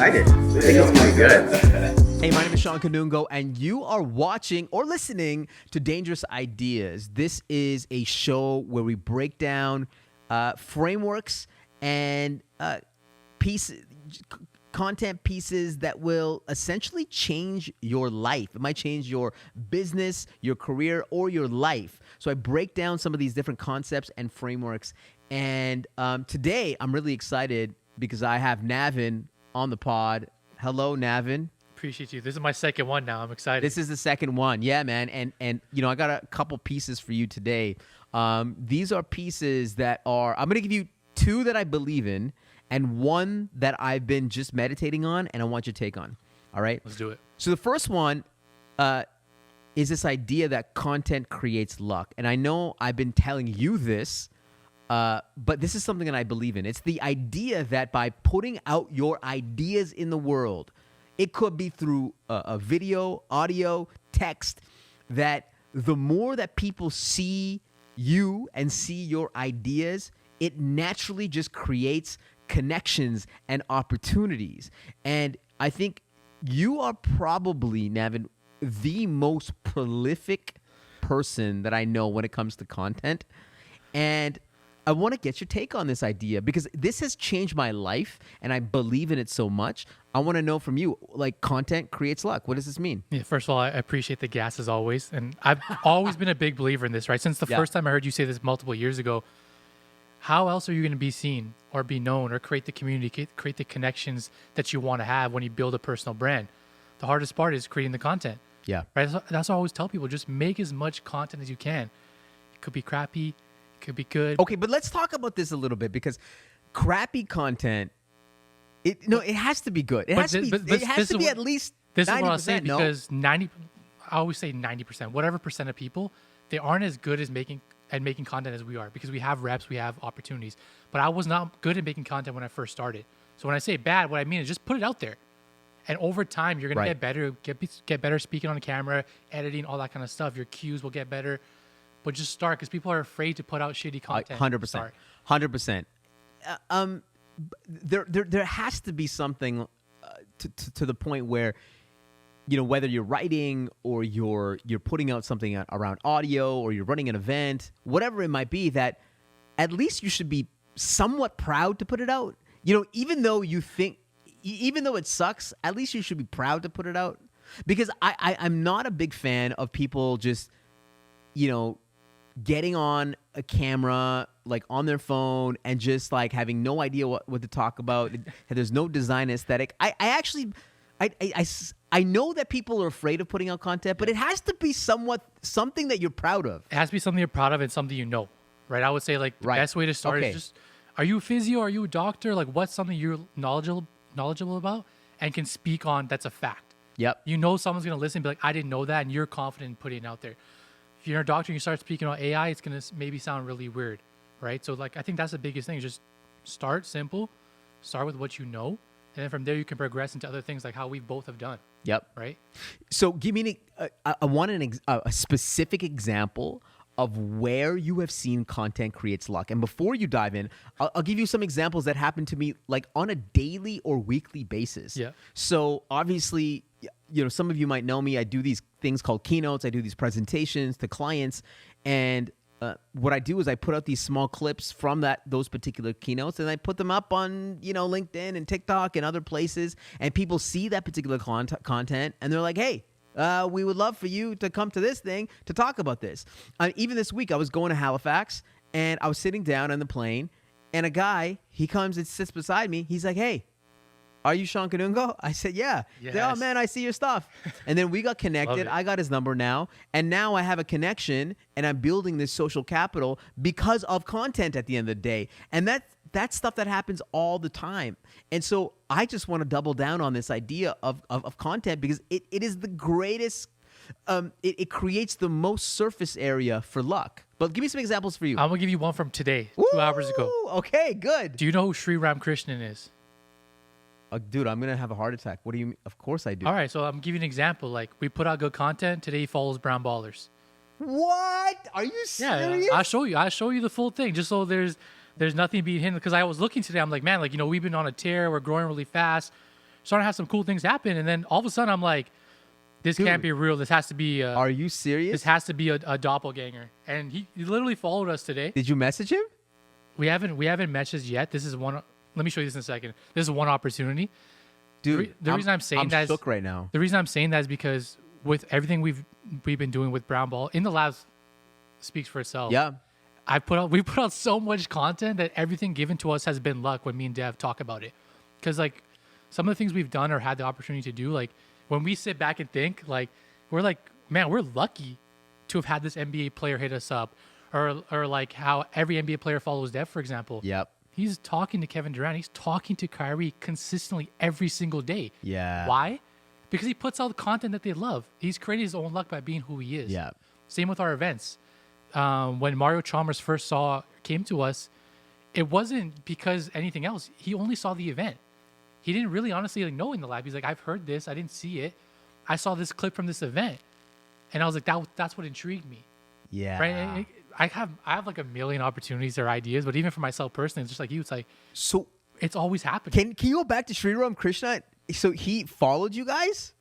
excited. I think it's gonna be good. Hey, my name is Shawn Kanungo, and you are watching or listening to Dangerous Ideas. This is a show where we break down frameworks and content pieces that will essentially change your life. It might change your business, your career, or your life. So I break down some of these different concepts and frameworks. And today I'm really excited because I have Navin on the pod. Hello, Navin. Appreciate you. This is my second one now. I'm excited. This is the second one. Yeah, man. And you know, I got a couple pieces for you today. These are pieces that are, I'm going to give you two that I believe in and one that I've been just meditating on and I want your take on. All right? Let's do it. So the first one is this idea that content creates luck. And I know I've been telling you this, but this is something that I believe in. It's the idea that by putting out your ideas in the world, it could be through a video, audio, text, that the more that people see you and see your ideas, it naturally just creates connections and opportunities. And I think you are probably, Navin, the most prolific person that I know when it comes to content. And I want to get your take on this idea because this has changed my life and I believe in it so much. I want to know from you, like, content creates luck. What does this mean? Yeah, first of all, I appreciate the gas as always. And I've always been a big believer in this, right? Since the first time I heard you say this multiple years ago, how else are you going to be seen or be known or create the community, create the connections that you want to have when you build a personal brand? The hardest part is creating the content. Yeah. Right. That's what I always tell people. Just make as much content as you can. It could be crappy. It could be good. Okay, but let's talk about this a little bit because crappy content, it has to be good. It has to be at least 90%. This is what I'll say no? because I always say 90%, whatever percent of people, they aren't as good as making content as we are because we have reps, we have opportunities. But I was not good at making content when I first started. So when I say bad, what I mean is just put it out there. And over time, you're going to get better, get better speaking on camera, editing, all that kind of stuff. Your cues will get better. But just start because people are afraid to put out shitty content. 100%. 100%. There has to be something to the point where, you know, whether you're writing or you're putting out something around audio or you're running an event, whatever it might be, that at least you should be somewhat proud to put it out. You know, even though it sucks, at least you should be proud to put it out. Because I'm not a big fan of people just, you know, getting on a camera, like on their phone and just like having no idea what to talk about. There's no design aesthetic. I know that people are afraid of putting out content, but it has to be something that you're proud of. It has to be something you're proud of and something you know, right? I would say like the best way to start is just, are you a physio? Are you a doctor? Like what's something you're knowledgeable about and can speak on that's a fact. Yep. You know someone's going to listen and be like, I didn't know that, and you're confident in putting it out there. If you're a doctor and you start speaking on AI, it's going to maybe sound really weird, right? So like I think that's the biggest thing. Just start simple, start with what you know, and then from there you can progress into other things like how we both have done. Yep. Right? So give me I want a specific example of where you have seen content creates luck. And before you dive in, I'll give you some examples that happen to me like on a daily or weekly basis. Yeah. So obviously, you know, some of you might know me. I do these things called keynotes. I do these presentations to clients. And what I do is I put out these small clips from those particular keynotes and I put them up on, you know, LinkedIn and TikTok and other places. And people see that particular content and they're like, hey, we would love for you to come to this thing to talk about this. Even this week, I was going to Halifax and I was sitting down on the plane and a guy, he comes and sits beside me. He's like, hey, are you Shawn Kanungo? I said, yeah. Yes. Said, oh, man, I see your stuff. And then we got connected. I got his number now. And now I have a connection and I'm building this social capital because of content at the end of the day. And that's stuff that happens all the time. And so I just want to double down on this idea of content because it is the greatest, it creates the most surface area for luck. But give me some examples for you. I'm going to give you one from today, 2 hours ago. Okay, good. Do you know who Sriram Krishnan is? Dude, I'm going to have a heart attack. What do you mean? Of course I do. All right, so I'm giving you an example. Like, we put out good content. Today he follows Brown Ballers. What? Are you serious? Yeah, I'll show you the full thing just so there's nothing being hidden. Because I was looking today, I'm like, man, like, you know, we've been on a tear. We're growing really fast. starting to have some cool things happen. And then all of a sudden, I'm like, this Dude, can't be real. This has to be. Are you serious? This has to be a doppelganger. And he literally followed us today. Did you message him? We haven't messaged yet. This is one. Let me show you this in a second. This is one opportunity. Dude, The reason I'm saying that I'm is shook right now. the reason I'm saying that is because with everything we've been doing with Brown Ball in the labs speaks for itself. Yeah. We put out so much content that everything given to us has been luck when me and Dev talk about it. Because like some of the things we've done or had the opportunity to do, like when we sit back and think, like we're like, man, we're lucky to have had this NBA player hit us up, or like how every NBA player follows Dev, for example. Yep. He's talking to Kevin Durant. He's talking to Kyrie consistently every single day. Yeah. Why? Because he puts out the content that they love. He's created his own luck by being who he is. Yeah. Same with our events. When Mario Chalmers first came to us, it wasn't because anything else. He only saw the event. He didn't really honestly like know in the lab. He's like, I've heard this. I didn't see it. I saw this clip from this event. And I was like, that's what intrigued me. Yeah. Right? And I have like a million opportunities or ideas, but even for myself personally, it's just like you, it's like, So it's always happening. can you go back to Sriram Krishnan? So he followed you guys?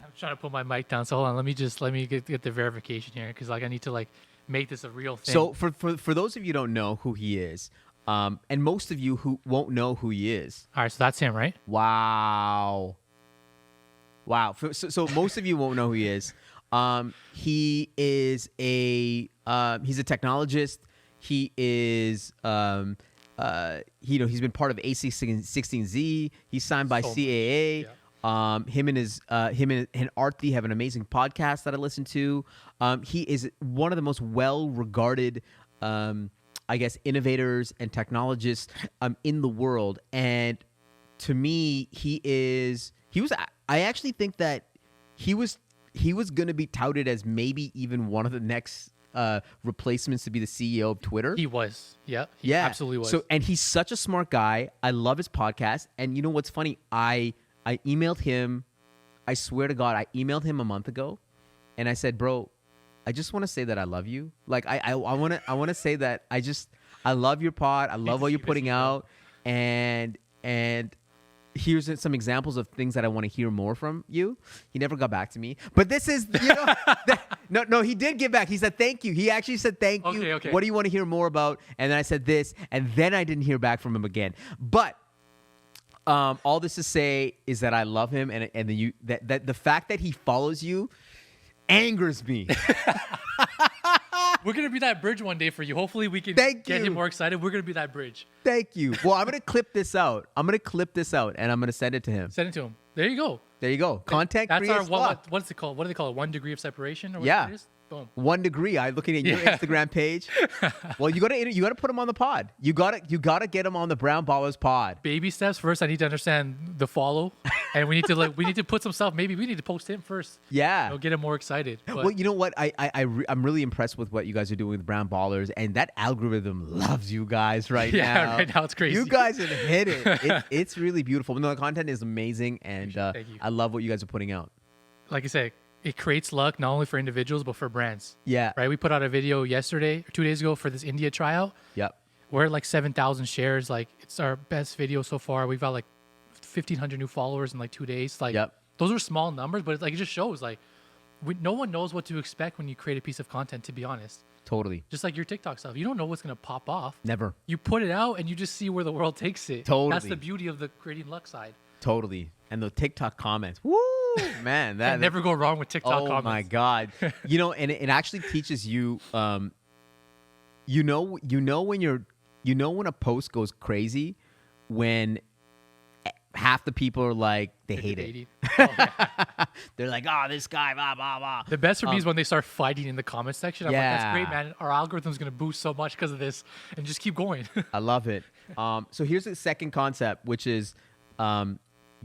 I'm trying to put my mic down. So hold on. Let me get the verification here. Cause like I need to like make this a real thing. So for those of you who don't know who he is, and most of you who won't know who he is. All right. So that's him, right? Wow. So most of you won't know who he is. He is he's a technologist. He is he's been part of AC16Z. He's signed by CAA. Yeah. Him and Arthi have an amazing podcast that I listen to. He is one of the most well-regarded, I guess, innovators and technologists in the world. And to me, I actually think that he was going to be touted as maybe even one of the next replacements to be the CEO of Twitter. He was. Yeah. He absolutely was. So, and he's such a smart guy. I love his podcast. And you know what's funny? I emailed him. I swear to God, I emailed him a month ago, and I said, "Bro, I just want to say that I love you. Like, I want to say that I love your pod. I love what you're putting out, and here's some examples of things that I want to hear more from you." He never got back to me, but this is, no, he did get back. He said thank you. He actually said thank you. Okay. What do you want to hear more about? And then I said this, and then I didn't hear back from him again. But all this to say is that I love him, and that the fact that he follows you angers me. We're gonna be that bridge one day for you. Hopefully, we can Thank get you. him more excited. We're gonna be that bridge. Thank you. Well, I'm gonna clip this out. And I'm gonna send it to him. Send it to him. There you go. There you go. Content That's creates luck. what's it called? What do they call it? 1 degree of separation? Or what Yeah. it is? Boom. 1 degree. I'm looking at your Yeah. Instagram page. Well, you gotta put him on the pod. You gotta get him on the Brown Ballers pod. Baby steps. First, I need to understand the follow, and we need to put some stuff. Maybe we need to post him first. Yeah. Get him more excited. But Well, you know what? I'm really impressed with what you guys are doing with Brown Ballers, and that algorithm loves you guys right Yeah, now. right now it's crazy. You guys have hit it. It's really beautiful. No, the content is amazing, and Thank you. I love what you guys are putting out. like I said, it creates luck not only for individuals but for brands. Yeah. Right. We put out a video yesterday or 2 days ago for this India tryout. Yep. We're at like 7,000 shares. Like it's our best video so far. We've got like 1,500 new followers in like 2 days. Like Yep. those are small numbers, but it's like it just shows like no one knows what to expect when you create a piece of content. To be honest, Totally. just like your TikTok stuff, you don't know what's gonna pop off. Never. You put it out and you just see where the world takes it. Totally. That's the beauty of the creating luck side. Totally. And the TikTok comments. Woo, man. That never go wrong with TikTok oh comments. my God. And it actually teaches you, when when a post goes crazy, when half the people are like, they hate it. Oh, yeah. They're like, oh, this guy, blah, blah, blah. The best for me is when they start fighting in the comment section. I'm like, that's great, Yeah. man. Our algorithm's going to boost so much because of this, and just keep going. I love it. So here's the second concept, which is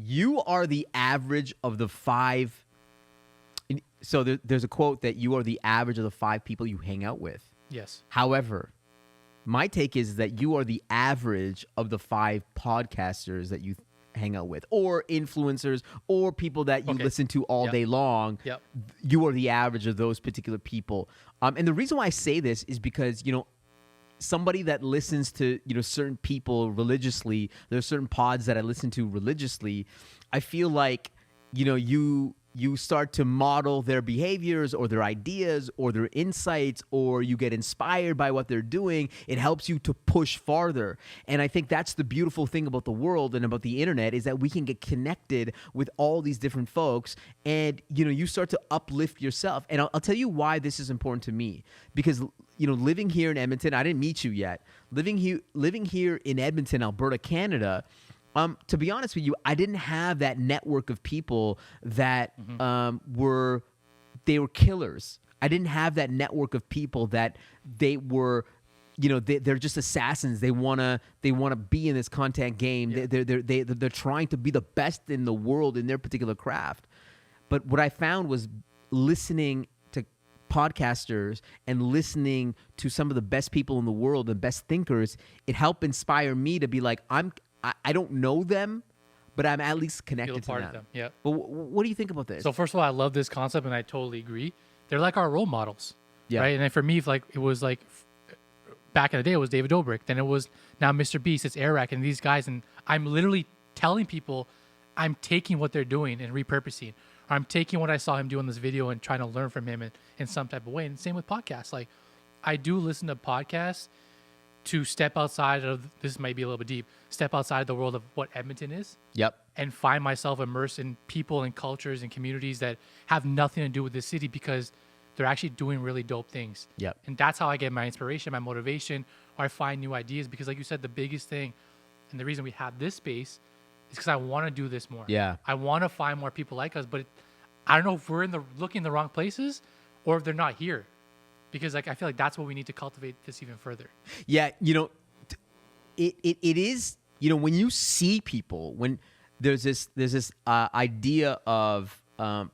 you are the average of the five. So there's a quote that you are the average of the 5 people you hang out with. Yes. However, my take is that you are the average of the 5 podcasters that you hang out with, or influencers, or people that you listen to all day long. Yep. You are the average of those particular people. And the reason why I say this is because, somebody that listens to, certain people religiously, there's certain pods that I listen to religiously, I feel like, you start to model their behaviors or their ideas or their insights, or you get inspired by what they're doing. It helps you to push farther. And I think that's the beautiful thing about the world and about the internet, is that we can get connected with all these different folks, and, you start to uplift yourself. And I'll tell you why this is important to me, because, living here in Edmonton, I didn't meet you yet. Living here in Edmonton, Alberta, Canada, to be honest with you, I didn't have that network of people that were killers. I didn't have that network of people that they were, they're just assassins. They wanna be in this content game. Yeah. They're trying to be the best in the world in their particular craft. But what I found was listening to podcasters and listening to some of the best people in the world and best thinkers. It helped inspire me to be like, I don't know them, but I'm at least connected to them. Yeah. But what do you think about this? So first of all, I love this concept, and I totally agree. They're like our role models, right? And then for me, it was like back in the day, it was David Dobrik. Then it was now Mr. Beast, it's Eric, and these guys. And I'm literally telling people, I'm taking what they're doing and repurposing. Or I'm taking what I saw him do in this video and trying to learn from him in some type of way. And same with podcasts. Like, I do listen to podcasts to step outside of, this might be a little bit deep, step outside the world of what Edmonton is. Yep. And find myself immersed in people and cultures and communities that have nothing to do with the city, because they're actually doing really dope things. Yep. And that's how I get my inspiration, my motivation, or I find new ideas. Because like you said, the biggest thing and the reason we have this space is because I want to do this more. Yeah. I want to find more people like us, but I don't know if we're looking in the wrong places or if they're not here. Because I feel like that's what we need to cultivate this even further. Yeah, it is, when you see people, when there's this idea of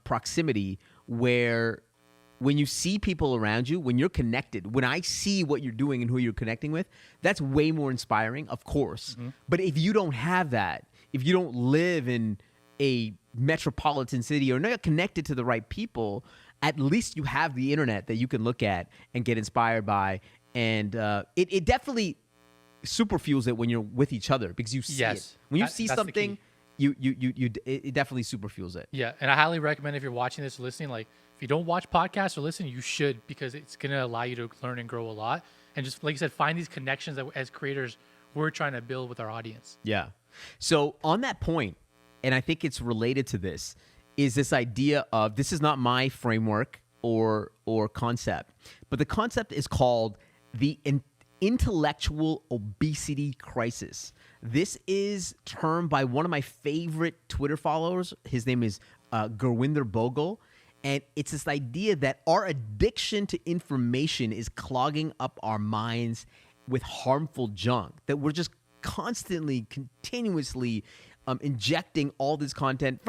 proximity, where when you see people around you, when you're connected, when I see what you're doing and who you're connecting with, that's way more inspiring, of course. Mm-hmm. But if you don't have that, if you don't live in a metropolitan city or not connected to the right people, at least you have the internet that you can look at and get inspired by. And it definitely super fuels it when you're with each other, because you see it. When you see something, it definitely super fuels it. Yeah, and I highly recommend, if you're watching this or listening, like, if you don't watch podcasts or listen, you should, because it's going to allow you to learn and grow a lot. And just, like you said, find these connections that as creators we're trying to build with our audience. Yeah. So on that point, and I think it's related to this, is this idea of, this is not my framework or concept, but the concept is called the intellectual obesity crisis. This is termed by one of my favorite Twitter followers. His name is Gurwinder Bogle. And it's this idea that our addiction to information is clogging up our minds with harmful junk, that we're just constantly, continuously injecting all this content.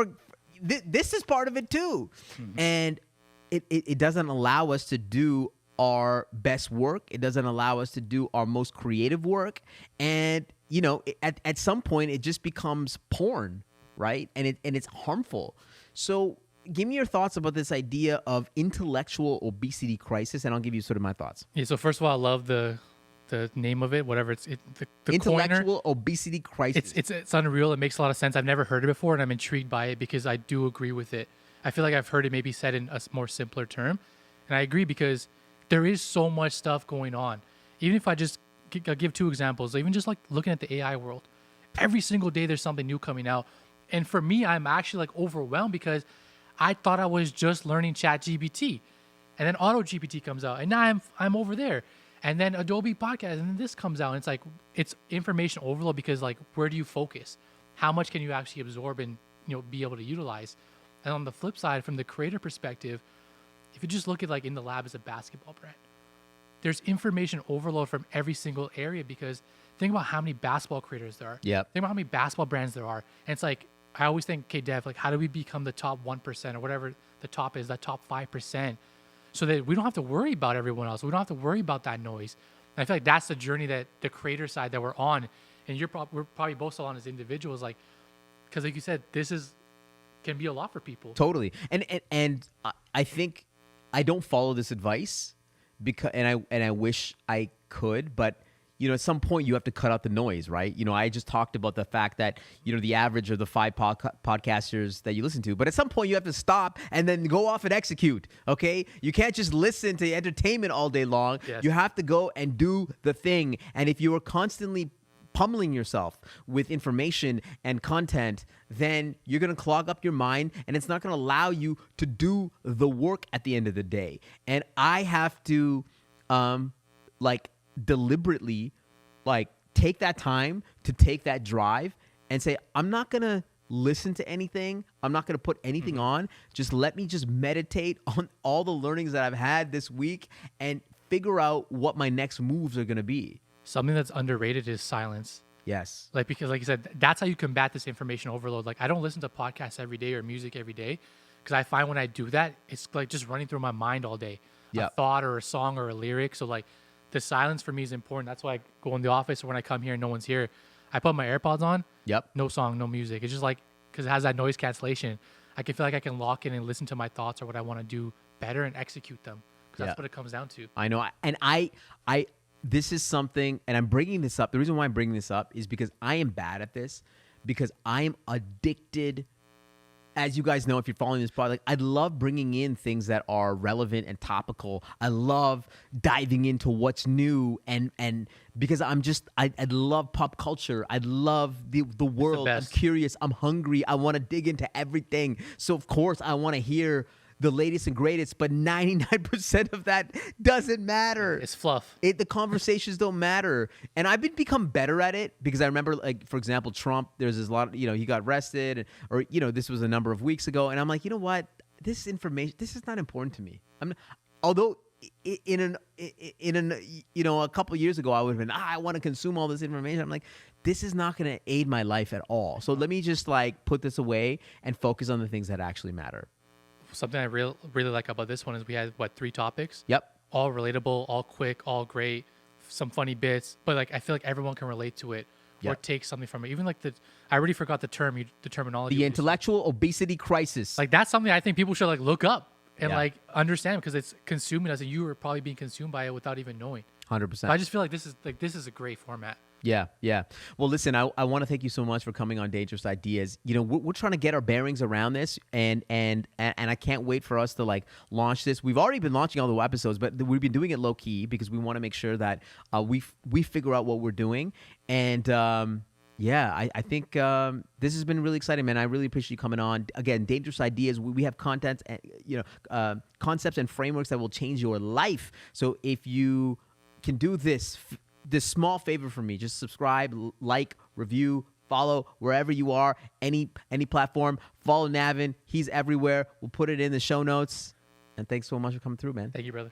This is part of it too. Mm-hmm. And it doesn't allow us to do our best work. It doesn't allow us to do our most creative work. And, at some point it just becomes porn, right? And it's harmful. So give me your thoughts about this idea of intellectual obesity crisis, and I'll give you sort of my thoughts. Yeah, so first of all, I love the name of it, whatever the intellectual coiner, obesity crisis. It's unreal. It makes a lot of sense. I've never heard it before, and I'm intrigued by it because I do agree with it. I feel like I've heard it maybe said in a more simpler term, and I agree because there is so much stuff going on. Even if I just give two examples, even just like looking at the AI world, every single day there's something new coming out, and for me, I'm actually like overwhelmed because I thought I was just learning ChatGPT, and then AutoGPT comes out, and now I'm over there. And then Adobe Podcast, and then this comes out, and it's information overload, because like, where do you focus? How much can you actually absorb and be able to utilize? And on the flip side, from the creator perspective, if you just look at like In the Lab as a basketball brand, there's information overload from every single area, because think about how many basketball creators there are. Yeah. Think about how many basketball brands there are. And it's like, I always think, okay, Dev, like, how do we become the top 1% or whatever the top is, that top 5%? So that we don't have to worry about everyone else. We don't have to worry about that noise. And I feel like that's the journey that the creator side that we're on, and we're probably both still on as individuals, like, because like you said, this can be a lot for people. Totally. And I think I don't follow this advice, because I wish I could, but at some point you have to cut out the noise, right? I just talked about the fact that, the average of the 5 podcasters that you listen to, but at some point you have to stop and then go off and execute, okay? You can't just listen to entertainment all day long. Yes. You have to go and do the thing. And if you are constantly pummeling yourself with information and content, then you're going to clog up your mind, and it's not going to allow you to do the work at the end of the day. And I have to, deliberately, take that time to take that drive and say, I'm not going to listen to anything. I'm not going to put anything on. Just let me just meditate on all the learnings that I've had this week and figure out what my next moves are going to be. Something that's underrated is silence. Yes. Because like you said, that's how you combat this information overload. Like, I don't listen to podcasts every day or music every day, because I find when I do that, it's like just running through my mind all day. Yep. A thought or a song or a lyric. So like the silence for me is important. That's why I go in the office, or when I come here and no one's here, I put my AirPods on. Yep. No song, no music. It's just like, because it has that noise cancellation, I can feel like I can lock in and listen to my thoughts or what I want to do better and execute them. Because that's what it comes down to. I know. And I this is something, and I'm bringing this up. The reason why I'm bringing this up is because I am bad at this, because I am addicted. As you guys know, if you're following this pod, I love bringing in things that are relevant and topical. I love diving into what's new, and because I love pop culture. I love the world. I'm curious. I'm hungry. I want to dig into everything. So of course I want to hear the latest and greatest, but 99% of that doesn't matter. It's fluff. The conversations don't matter. And I've become better at it, because I remember, for example, Trump, there's this lot, he got arrested, or, this was a number of weeks ago. And I'm like, you know what? This information, this is not important to me. Although a couple of years ago, I would have been, I want to consume all this information. I'm like, this is not going to aid my life at all. So let me just put this away and focus on the things that actually matter. Something I really like about this one is we had 3 topics. Yep. All relatable, all quick, all great, some funny bits, but I feel like everyone can relate to it or take something from it. Even I already forgot the terminology. The intellectual obesity crisis. That's something I think people should look up and understand, because it's consuming us, and you are probably being consumed by it without even knowing. 100%. So I just feel like this is a great format. Yeah. Well, listen, I want to thank you so much for coming on Dangerous Ideas. We're trying to get our bearings around this, and I can't wait for us to launch this. We've already been launching all the episodes, but we've been doing it low key because we want to make sure that we figure out what we're doing. And I think this has been really exciting, man. I really appreciate you coming on. Again, Dangerous Ideas. We have content, concepts and frameworks that will change your life. So if you can do this small favor for me, just subscribe, review, follow wherever you are, any platform. Follow Navin. He's everywhere. We'll put it in the show notes. And thanks so much for coming through, man. Thank you, brother.